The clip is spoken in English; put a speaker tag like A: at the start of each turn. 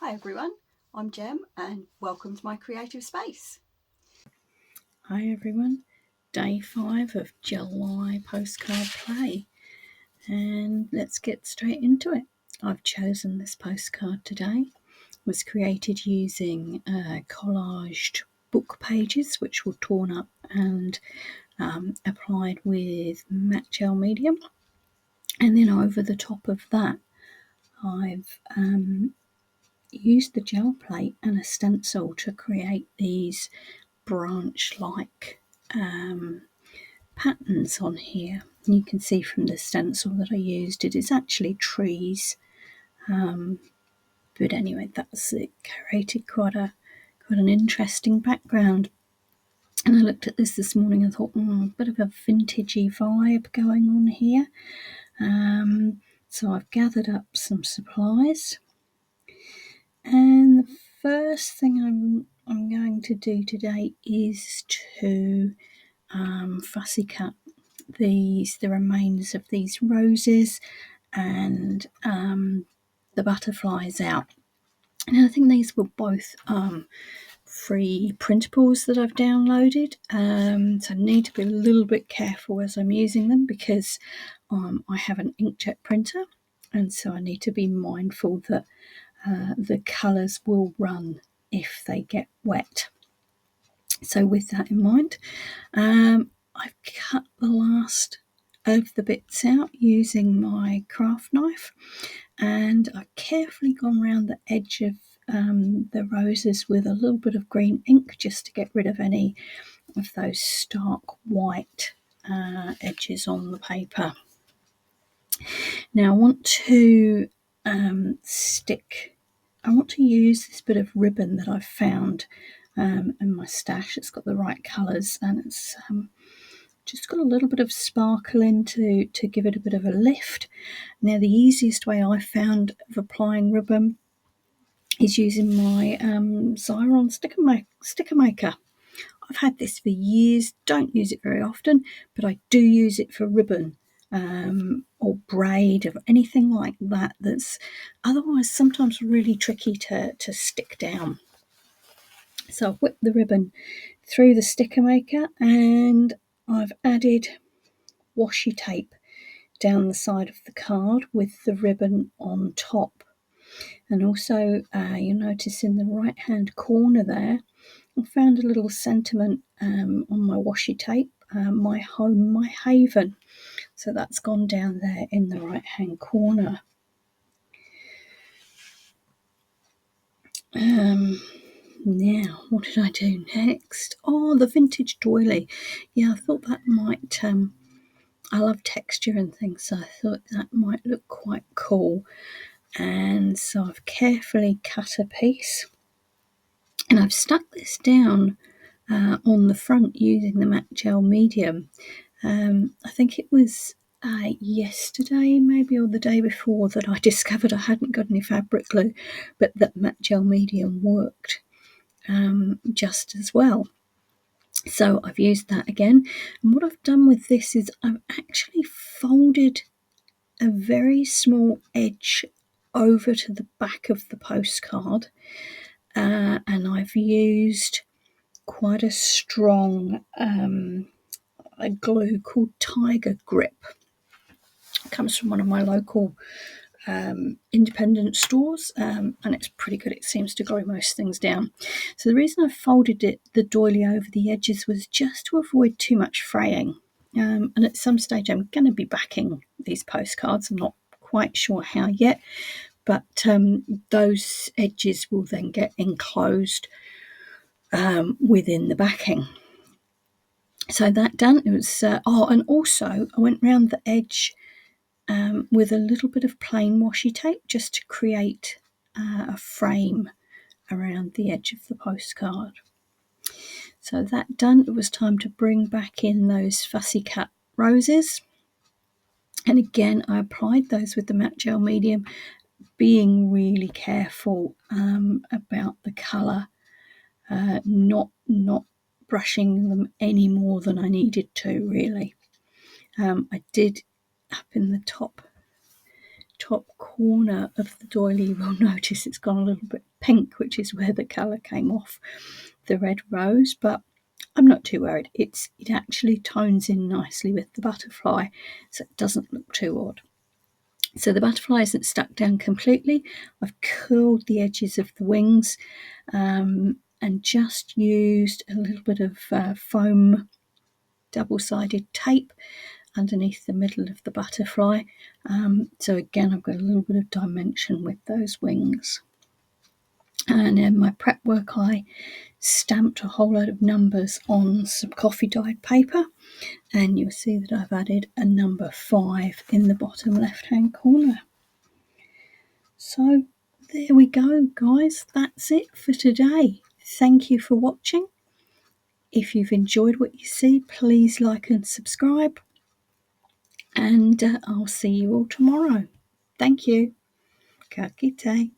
A: Hi everyone, I'm Jem and welcome to my creative space.
B: Hi everyone, day 5 of Gelypostcardplay, and let's get straight into it. I've chosen this postcard today. It was created using collaged book pages which were torn up and applied with matte gel medium, and then over the top of that I've used the gel plate and a stencil to create these branch-like patterns on here. And you can see from the stencil that I used it is actually trees, but anyway, that's it. Created quite an interesting background. And I looked at this morning and thought, a bit of a vintagey vibe going on here. So I've gathered up some supplies, and the first thing I'm going to do today is to fussy cut the remains of these roses and the butterflies out. And I think these were both free printables that I've downloaded, so I need to be a little bit careful as I'm using them because I have an inkjet printer, and so I need to be mindful that the colours will run if they get wet. So with that in mind, I've cut the last of the bits out using my craft knife, and I've carefully gone around the edge of the roses with a little bit of green ink just to get rid of any of those stark white edges on the paper. Now I want to use this bit of ribbon that I've found in my stash. It's got the right colours and it's just got a little bit of sparkle in to give it a bit of a lift. Now the easiest way I found of applying ribbon is using my Xyron sticker maker. I've had this for years, don't use it very often, but I do use it for ribbon or braid or anything like that that's otherwise sometimes really tricky to stick down. So I've whipped the ribbon through the sticker maker and I've added washi tape down the side of the card with the ribbon on top. And also you'll notice in the right hand corner there I found a little sentiment on my washi tape, my home, my haven. So that's gone down there in the right hand corner. Now, what did I do next? Oh, the vintage doily. Yeah, I thought that might, I love texture and things, so I thought that might look quite cool. And so I've carefully cut a piece and I've stuck this down on the front using the matte gel medium. I think it was yesterday maybe or the day before that I discovered I hadn't got any fabric glue, but that matte gel medium worked just as well. So I've used that again, and what I've done with this is I've actually folded a very small edge over to the back of the postcard, and I've used quite a strong glue called Tiger Grip. It comes from one of my local independent stores, and it's pretty good. It seems to glue most things down. So the reason I folded the doily over the edges was just to avoid too much fraying. And at some stage I'm going to be backing these postcards. I'm not quite sure how yet, but those edges will then get enclosed within the backing. So that done, it was and also I went round the edge with a little bit of plain washi tape just to create a frame around the edge of the postcard. So that done, it was time to bring back in those fussy cut roses. And again, I applied those with the matte gel medium, being really careful about the colour, not brushing them any more than I needed to, really. I did up in the top top corner of the doily, you will notice it's gone a little bit pink, which is where the colour came off the red rose, but I'm not too worried. It actually tones in nicely with the butterfly, so it doesn't look too odd. So the butterfly isn't stuck down completely. I've curled the edges of the wings and just used a little bit of foam double-sided tape underneath the middle of the butterfly. So again, I've got a little bit of dimension with those wings. And in my prep work, I stamped a whole load of numbers on some coffee dyed paper, and you'll see that I've added a number 5 in the bottom left hand corner. So there we go, guys. That's it for today. Thank you for watching. If you've enjoyed what you see, please like and subscribe, and I'll see you all tomorrow. Thank you. Ka kite.